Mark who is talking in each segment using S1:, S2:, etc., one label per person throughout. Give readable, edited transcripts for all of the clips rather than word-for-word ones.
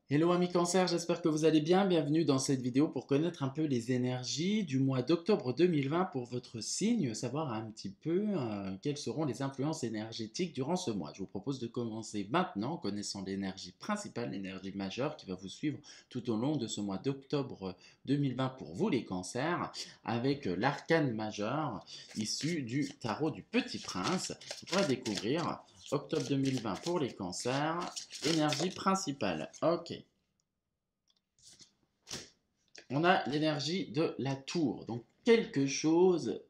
S1: Hello amis cancer, j'espère que vous allez bien. Bienvenue dans cette vidéo pour connaître un peu les énergies du mois d'octobre 2020 pour votre signe, savoir un petit peu quelles seront les influences énergétiques durant ce mois. Je vous propose de commencer maintenant en connaissant l'énergie principale, l'énergie majeure qui va vous suivre tout au long de ce mois d'octobre 2020 pour vous les cancers, avec l'arcane majeur issu du tarot du Petit Prince. On va découvrir octobre 2020 pour les cancers, énergie principale. Ok. On a l'énergie de la tour, donc quelque chose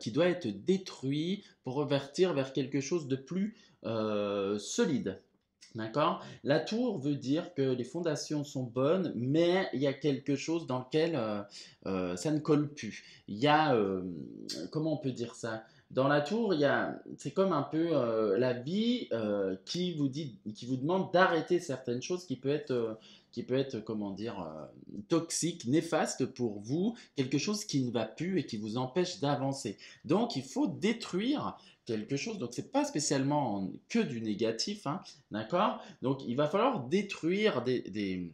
S1: qui doit être détruit pour revertir vers quelque chose de plus solide. D'accord. La tour veut dire que les fondations sont bonnes, mais il y a quelque chose dans lequel ça ne colle plus. Il y a, comment on peut dire ça? Dans la tour, c'est comme un peu la vie qui vous dit, qui vous demande d'arrêter certaines choses qui peut être, comment dire, toxique, néfaste pour vous, quelque chose qui ne va plus et qui vous empêche d'avancer. Donc, il faut détruire quelque chose. Donc, c'est pas spécialement que du négatif, hein, d'accord? Donc, il va falloir détruire des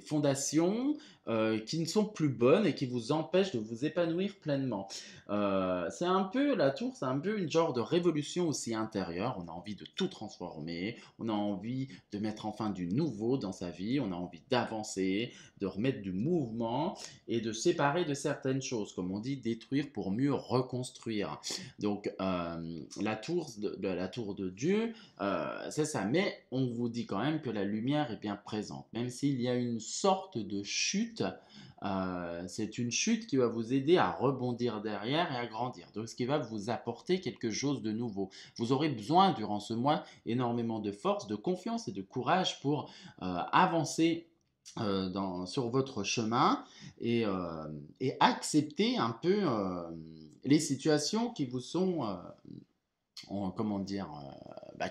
S1: fondations qui ne sont plus bonnes et qui vous empêchent de vous épanouir pleinement. C'est un peu, la tour, c'est un peu une genre de révolution aussi intérieure. On a envie de tout transformer, on a envie de mettre enfin du nouveau dans sa vie, on a envie d'avancer, de remettre du mouvement et de séparer de certaines choses, comme on dit, détruire pour mieux reconstruire. Donc, la tour de Dieu, c'est ça. Mais on vous dit quand même que la lumière est bien présente. Même s'il y a une sorte de chute, c'est une chute qui va vous aider à rebondir derrière et à grandir. Donc, ce qui va vous apporter quelque chose de nouveau. Vous aurez besoin durant ce mois énormément de force, de confiance et de courage pour avancer sur votre chemin et accepter un peu les situations qui vous sont comment dire,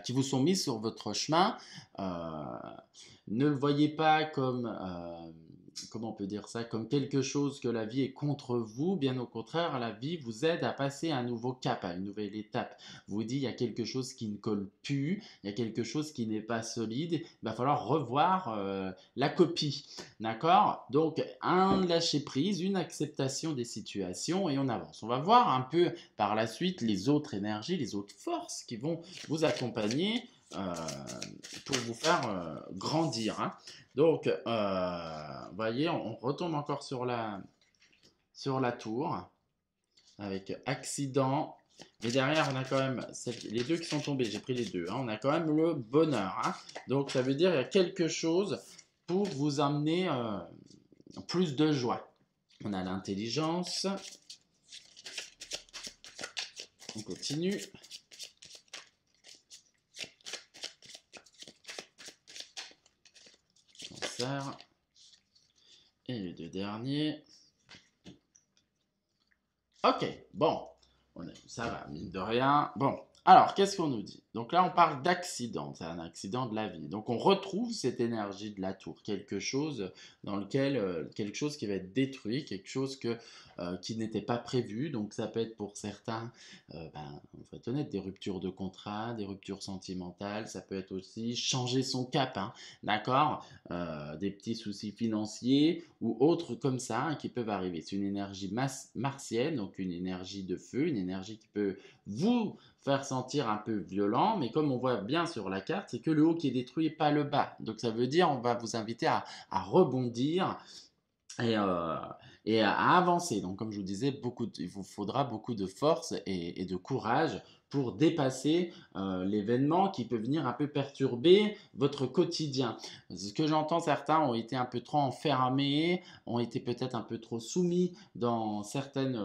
S1: qui vous sont mises sur votre chemin. Euh, ne le voyez pas comme, comment on peut dire ça, comme quelque chose que la vie est contre vous. Bien au contraire, la vie vous aide à passer à un nouveau cap, à une nouvelle étape. Vous dit, il y a quelque chose qui ne colle plus, il y a quelque chose qui n'est pas solide. Il va falloir revoir la copie. D'accord? Donc, un lâcher prise, une acceptation des situations et on avance. On va voir un peu par la suite les autres énergies, les autres forces qui vont vous accompagner pour vous faire grandir, hein. Donc, vous voyez, on retombe encore sur la tour avec accident. Et derrière, on a quand même les deux qui sont tombés. J'ai pris les deux, hein. On a quand même le bonheur, hein. Donc, ça veut dire qu'il y a quelque chose pour vous amener plus de joie. On a l'intelligence. On continue. Cancer. Et les deux derniers. Ok, bon, ça va, mine de rien. Bon, alors, qu'est-ce qu'on nous dit? Donc là, on parle d'accident, c'est un accident de la vie. Donc on retrouve cette énergie de la tour, quelque chose dans lequel, quelque chose qui va être détruit, quelque chose qui n'était pas prévu. Donc ça peut être pour certains, on va être honnête, des ruptures de contrat, des ruptures sentimentales. Ça peut être aussi changer son cap, hein, d'accord? Des petits soucis financiers ou autres comme ça, hein, qui peuvent arriver. C'est une énergie martienne, donc une énergie de feu, une énergie qui peut vous faire sentir un peu violent, mais comme on voit bien sur la carte, c'est que le haut qui est détruit et pas le bas. Donc ça veut dire on va vous inviter à rebondir et, euh, et à avancer. Donc comme je vous disais, il vous faudra beaucoup de force et de courage pour dépasser l'événement qui peut venir un peu perturber votre quotidien. Ce que j'entends, certains ont été un peu trop enfermés, ont été peut-être un peu trop soumis dans certaines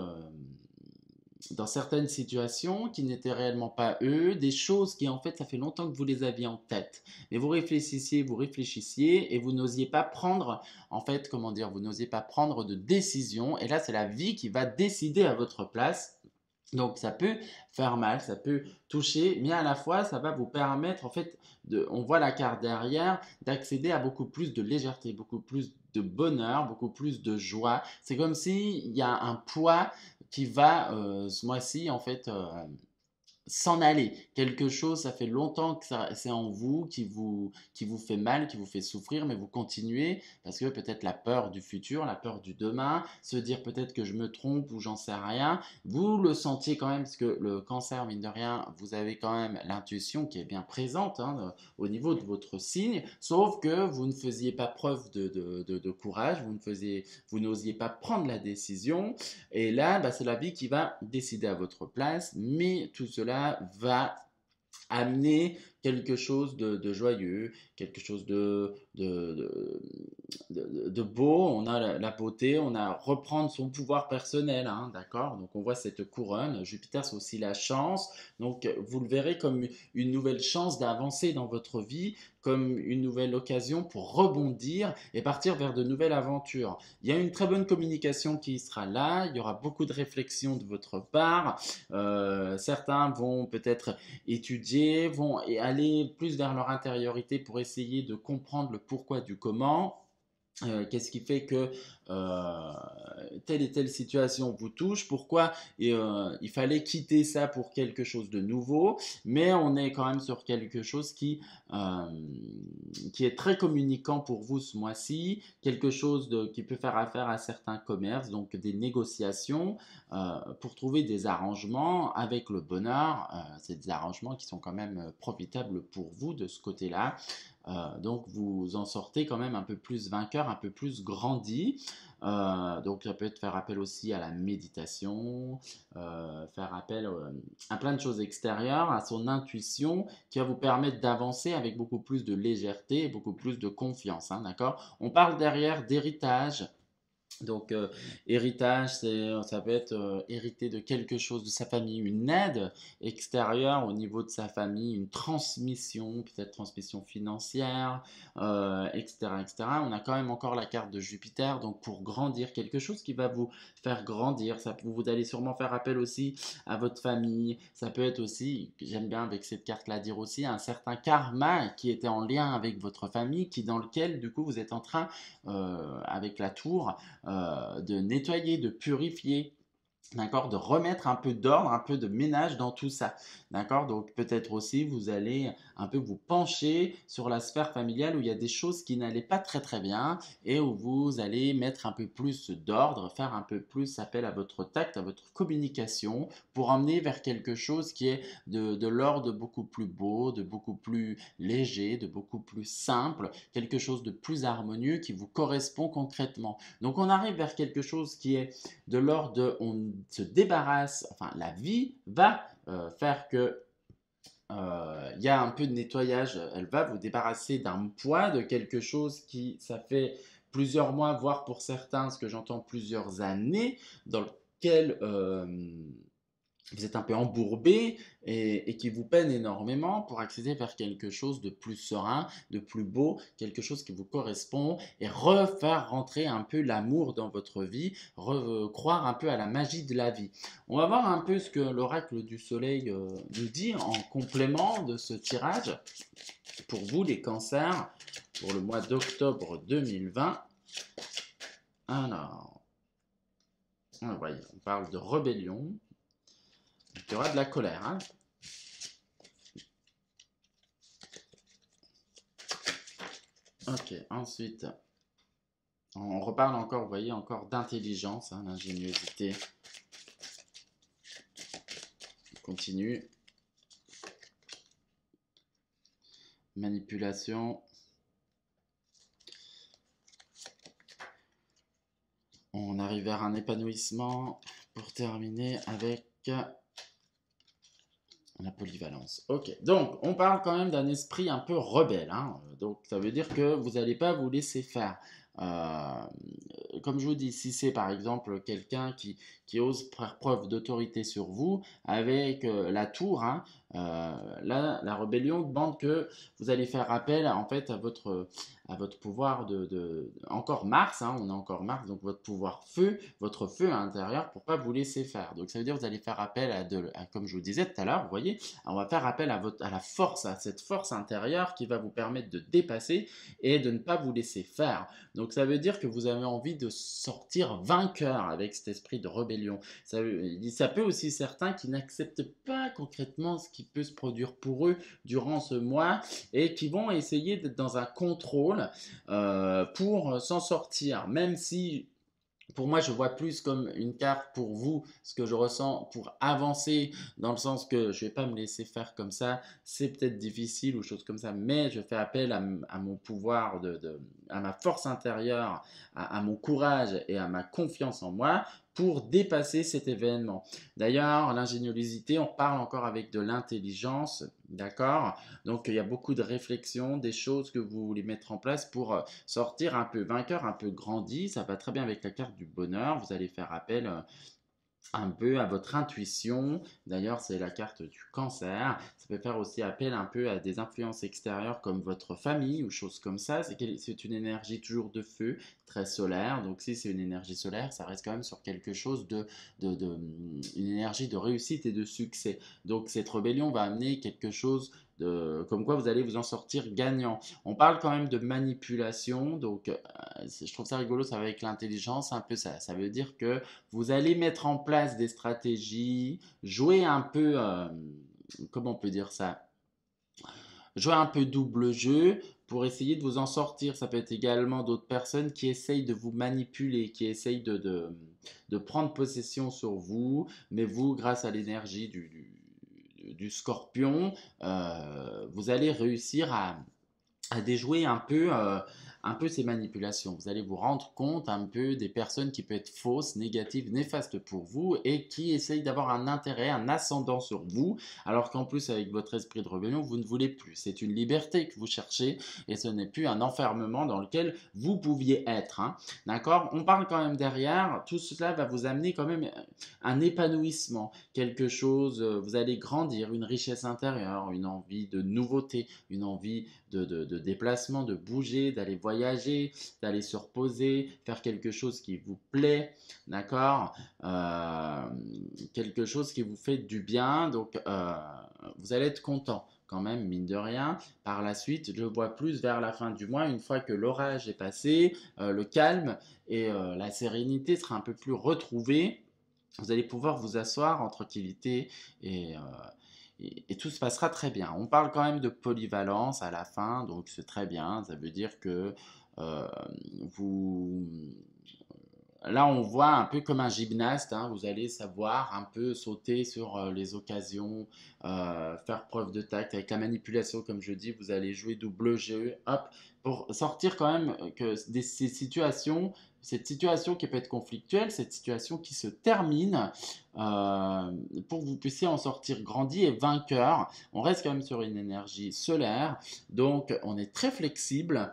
S1: situations qui n'étaient réellement pas eux, des choses qui en fait ça fait longtemps que vous les aviez en tête. Mais vous réfléchissiez et vous n'osiez pas prendre, en fait, comment dire, vous n'osiez pas prendre de décision. Et là, c'est la vie qui va décider à votre place. Donc ça peut faire mal, ça peut toucher, mais à la fois ça va vous permettre, en fait, on voit la carte derrière, d'accéder à beaucoup plus de légèreté, beaucoup plus de bonheur, beaucoup plus de joie. C'est comme s'il y a un poids qui va ce mois-ci, en fait, s'en aller. Quelque chose, ça fait longtemps que c'est en vous, qui vous fait mal, qui vous fait souffrir, mais vous continuez parce que peut-être la peur du futur, la peur du demain, se dire peut-être que je me trompe ou j'en sais rien. Vous le sentiez quand même parce que le cancer, mine de rien, vous avez quand même l'intuition qui est bien présente hein, au niveau de votre signe, sauf que vous ne faisiez pas preuve de courage, vous n'osiez pas prendre la décision. Et là, bah, c'est la vie qui va décider à votre place, mais tout cela va amener quelque chose de joyeux, quelque chose de beau. On a la beauté, on a reprendre son pouvoir personnel, hein, d'accord? Donc on voit cette couronne. Jupiter, c'est aussi la chance. Donc vous le verrez comme une nouvelle chance d'avancer dans votre vie, comme une nouvelle occasion pour rebondir et partir vers de nouvelles aventures. Il y a une très bonne communication qui sera là, il y aura beaucoup de réflexion de votre part. Certains vont peut-être étudier, vont aller plus vers leur intériorité pour essayer de comprendre le pourquoi du comment. Qu'est-ce qui fait que euh, telle et telle situation vous touche, pourquoi il fallait quitter ça pour quelque chose de nouveau, mais on est quand même sur quelque chose euh, qui est très communicant pour vous ce mois-ci, quelque chose qui peut faire affaire à certains commerces, donc des négociations pour trouver des arrangements avec le bonheur. C'est des arrangements qui sont quand même profitables pour vous de ce côté-là. Donc vous en sortez quand même un peu plus vainqueur, un peu plus grandi. Donc ça peut être faire appel aussi à la méditation, faire appel à plein de choses extérieures, à son intuition qui va vous permettre d'avancer avec beaucoup plus de légèreté et beaucoup plus de confiance. Hein, d'accord? On parle derrière d'héritage. Donc, héritage, ça peut être hérité de quelque chose de sa famille, une aide extérieure au niveau de sa famille, une transmission, peut-être transmission financière, etc., etc. On a quand même encore la carte de Jupiter, donc pour grandir, quelque chose qui va vous faire grandir. Vous allez sûrement faire appel aussi à votre famille. Ça peut être aussi, j'aime bien avec cette carte-là dire aussi, un certain karma qui était en lien avec votre famille, dans lequel du coup vous êtes en train, avec la tour, de nettoyer, de purifier, d'accord, de remettre un peu d'ordre, un peu de ménage dans tout ça, d'accord. Donc peut-être aussi vous allez un peu vous pencher sur la sphère familiale où il y a des choses qui n'allaient pas très très bien et où vous allez mettre un peu plus d'ordre, faire un peu plus appel à votre tact, à votre communication pour emmener vers quelque chose qui est de l'ordre de beaucoup plus beau, de beaucoup plus léger, de beaucoup plus simple, quelque chose de plus harmonieux qui vous correspond concrètement. Donc on arrive vers quelque chose qui est de l'ordre de on se débarrasse, enfin la vie va faire que il y a un peu de nettoyage, elle va vous débarrasser d'un poids, de quelque chose qui, ça fait plusieurs mois, voire pour certains, ce que j'entends plusieurs années, dans lequel vous êtes un peu embourbé et qui vous peine énormément pour accéder vers quelque chose de plus serein, de plus beau, quelque chose qui vous correspond et refaire rentrer un peu l'amour dans votre vie, croire un peu à la magie de la vie. On va voir un peu ce que l'oracle du soleil nous dit en complément de ce tirage pour vous les cancers pour le mois d'octobre 2020. Alors, on parle de rébellion. Il y aura de la colère. Hein. Ok, ensuite, on reparle encore, vous voyez, encore d'intelligence, hein, d'ingéniosité. On continue. Manipulation. On arrive vers un épanouissement pour terminer avec la polyvalence. Ok, donc on parle quand même d'un esprit un peu rebelle. Hein. Donc ça veut dire que vous n'allez pas vous laisser faire. Euh, Comme je vous dis, si c'est par exemple quelqu'un qui ose faire preuve d'autorité sur vous, avec la tour, hein, Là, la rébellion demande que vous allez faire appel en fait à votre pouvoir encore Mars, hein, on est encore Mars, donc votre pouvoir feu, votre feu intérieur pour pas vous laisser faire. Donc ça veut dire que vous allez faire appel comme je vous disais tout à l'heure, vous voyez, on va faire appel à la force, à cette force intérieure qui va vous permettre de dépasser et de ne pas vous laisser faire. Donc ça veut dire que vous avez envie de sortir vainqueur avec cet esprit de rébellion. Ça peut aussi certains qui n'acceptent pas concrètement ce qui peut se produire pour eux durant ce mois et qui vont essayer d'être dans un contrôle pour s'en sortir, même si pour moi, je vois plus comme une carte pour vous, ce que je ressens pour avancer, dans le sens que je ne vais pas me laisser faire comme ça. C'est peut-être difficile ou chose comme ça, mais je fais appel à mon pouvoir, à ma force intérieure, à mon courage et à ma confiance en moi pour dépasser cet événement. D'ailleurs, l'ingéniosité, on parle encore avec de l'intelligence, d'accord? Donc, il y a beaucoup de réflexions, des choses que vous voulez mettre en place pour sortir un peu vainqueur, un peu grandi. Ça va très bien avec la carte du bonheur. Vous allez faire appel un peu à votre intuition. D'ailleurs, c'est la carte du cancer. Ça peut faire aussi appel un peu à des influences extérieures comme votre famille ou choses comme ça. C'est une énergie toujours de feu, très solaire. Donc, si c'est une énergie solaire, ça reste quand même sur quelque chose une énergie de réussite et de succès. Donc, cette rébellion va amener quelque chose comme quoi vous allez vous en sortir gagnant. On parle quand même de manipulation, donc je trouve ça rigolo, ça va avec l'intelligence, un peu ça. Ça veut dire que vous allez mettre en place des stratégies, jouer un peu, comment on peut dire ça? Jouer un peu double jeu pour essayer de vous en sortir. Ça peut être également d'autres personnes qui essayent de vous manipuler, qui essayent de prendre possession sur vous, mais vous, grâce à l'énergie du scorpion, vous allez réussir à déjouer un peu ces manipulations. Vous allez vous rendre compte un peu des personnes qui peuvent être fausses, négatives, néfastes pour vous et qui essayent d'avoir un intérêt, un ascendant sur vous, alors qu'en plus avec votre esprit de rébellion, vous ne voulez plus. C'est une liberté que vous cherchez et ce n'est plus un enfermement dans lequel vous pouviez être. Hein. D'accord? On parle quand même derrière, tout cela va vous amener quand même un épanouissement, quelque chose, vous allez grandir, une richesse intérieure, une envie de nouveauté, une envie de déplacement, de bouger, d'aller voyager, d'aller se reposer, faire quelque chose qui vous plaît, d'accord quelque chose qui vous fait du bien, donc vous allez être content quand même, mine de rien. Par la suite, je vois plus vers la fin du mois, une fois que l'orage est passé, le calme et la sérénité sera un peu plus retrouvée. Vous allez pouvoir vous asseoir en tranquillité et tout se passera très bien. On parle quand même de polyvalence à la fin, donc c'est très bien. Ça veut dire que euh, vous... Là, on voit un peu comme un gymnaste, hein, vous allez savoir un peu sauter sur les occasions, faire preuve de tact avec la manipulation, comme je dis, vous allez jouer double jeu, hop, pour sortir quand même ces situations, cette situation qui peut être conflictuelle, cette situation qui se termine, euh, pour que vous puissiez en sortir grandi et vainqueur. On reste quand même sur une énergie solaire, donc on est très flexible.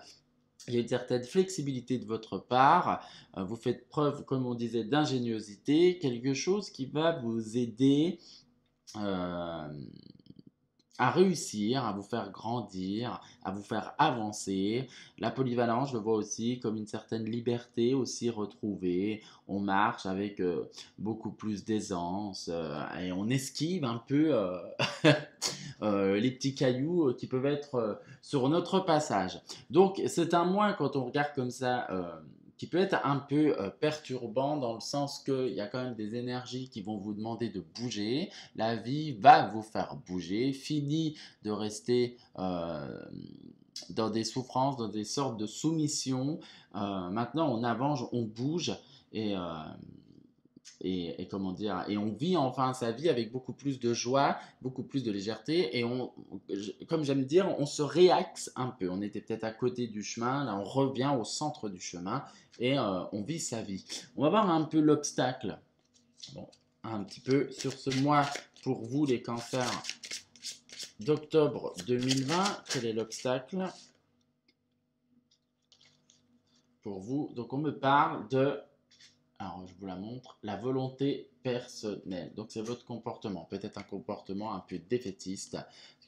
S1: Il y a une certaine flexibilité de votre part. Vous faites preuve, comme on disait, d'ingéniosité, quelque chose qui va vous aider euh, à réussir, à vous faire grandir, à vous faire avancer. La polyvalence, je le vois aussi comme une certaine liberté aussi retrouvée. On marche avec beaucoup plus d'aisance et on esquive un peu les petits cailloux qui peuvent être sur notre passage. Donc c'est un moins quand on regarde comme ça. Qui peut être un peu perturbant dans le sens qu'il y a quand même des énergies qui vont vous demander de bouger. La vie va vous faire bouger. Fini de rester dans des souffrances, dans des sortes de soumissions. Maintenant, on avance, on bouge et, euh, et comment dire, et on vit enfin sa vie avec beaucoup plus de joie, beaucoup plus de légèreté, et comme j'aime dire, on se réaxe un peu. On était peut-être à côté du chemin, là on revient au centre du chemin et on vit sa vie. On va voir un peu l'obstacle, bon, un petit peu sur ce mois pour vous les cancers d'octobre 2020. Quel est l'obstacle pour vous? Donc on me parle de Alors, je vous la montre. La volonté personnelle. Donc, c'est votre comportement. Peut-être un comportement un peu défaitiste.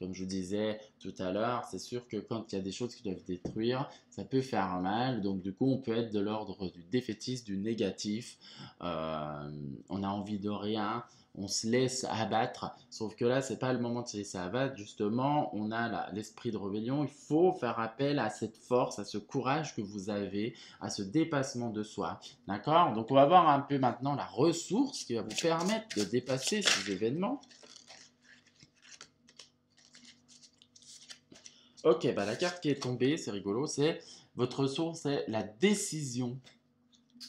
S1: Comme je vous disais tout à l'heure, c'est sûr que quand il y a des choses qui doivent détruire, ça peut faire mal. Donc, du coup, on peut être de l'ordre du défaitiste, du négatif. On a envie de rien. On se laisse abattre, sauf que là, c'est pas le moment de se laisser abattre. Justement, on a l'esprit de rébellion. Il faut faire appel à cette force, à ce courage que vous avez, à ce dépassement de soi. D'accord? Donc, on va voir un peu maintenant la ressource qui va vous permettre de dépasser ces événements. Ok, bah la carte qui est tombée, c'est rigolo, c'est votre ressource, c'est la décision.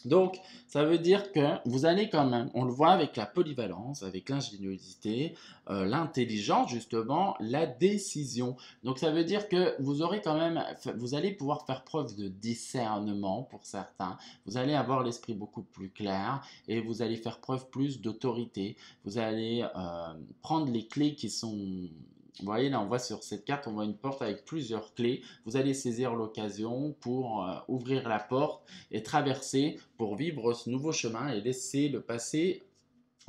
S1: Donc, ça veut dire que vous allez quand même, on le voit avec la polyvalence, avec l'ingéniosité, l'intelligence, justement, la décision. Donc, ça veut dire que vous aurez quand même, vous allez pouvoir faire preuve de discernement pour certains. Vous allez avoir l'esprit beaucoup plus clair et vous allez faire preuve plus d'autorité. Vous allez prendre les clés qui sont... Vous voyez, là, on voit sur cette carte, on voit une porte avec plusieurs clés. Vous allez saisir l'occasion pour ouvrir la porte et traverser pour vivre ce nouveau chemin et laisser le passé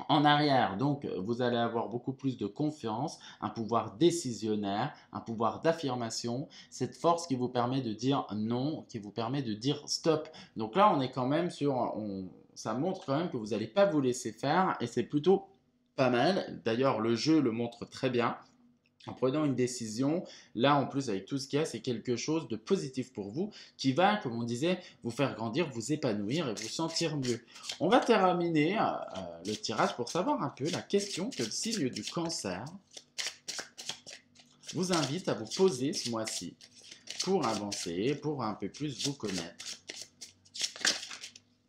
S1: en arrière. Donc, vous allez avoir beaucoup plus de confiance, un pouvoir décisionnaire, un pouvoir d'affirmation, cette force qui vous permet de dire non, qui vous permet de dire stop. Donc là, on est quand même sur... ça montre quand même que vous n'allez pas vous laisser faire et c'est plutôt pas mal. D'ailleurs, le jeu le montre très bien en prenant une décision, là en plus avec tout ce qu'il y a, c'est quelque chose de positif pour vous qui va, comme on disait, vous faire grandir, vous épanouir et vous sentir mieux. On va terminer le tirage pour savoir un peu la question que le signe du cancer vous invite à vous poser ce mois-ci pour avancer, pour un peu plus vous connaître.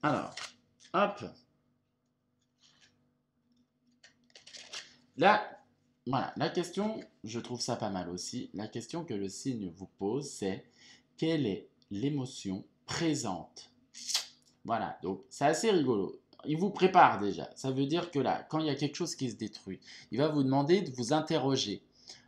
S1: Alors, hop. Là, voilà, la question, je trouve ça pas mal aussi. La question que le signe vous pose, c'est quelle est l'émotion présente? Voilà, donc c'est assez rigolo. Il vous prépare déjà. Ça veut dire que là, quand il y a quelque chose qui se détruit, il va vous demander de vous interroger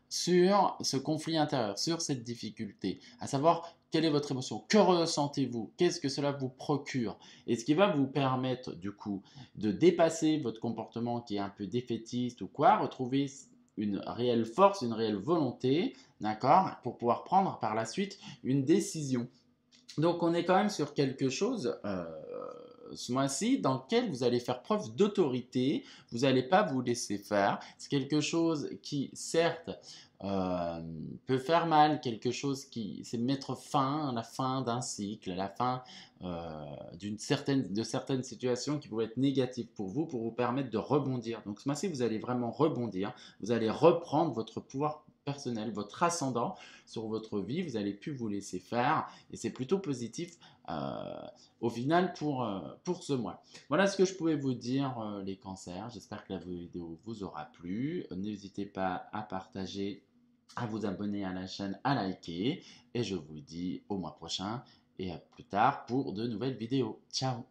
S1: sur ce conflit intérieur, sur cette difficulté, à savoir quelle est votre émotion, que ressentez-vous, qu'est-ce que cela vous procure, et ce qui va vous permettre du coup de dépasser votre comportement qui est un peu défaitiste ou quoi, retrouver une réelle force, une réelle volonté, d'accord, pour pouvoir prendre par la suite une décision. Donc on est quand même sur quelque chose ce mois-ci dans lequel vous allez faire preuve d'autorité, vous n'allez pas vous laisser faire. C'est quelque chose qui certes peut faire mal, quelque chose qui c'est mettre fin à la fin d'un cycle, à la fin de certaines situations qui pourraient être négatives pour vous permettre de rebondir. Donc ce mois-ci vous allez vraiment rebondir, vous allez reprendre votre pouvoir personnel, votre ascendant sur votre vie, vous allez plus vous laisser faire et c'est plutôt positif au final pour ce mois. Voilà ce que je pouvais vous dire les cancers. J'espère que la vidéo vous aura plu. N'hésitez pas à partager, à vous abonner à la chaîne, à liker et je vous dis au mois prochain et à plus tard pour de nouvelles vidéos. Ciao!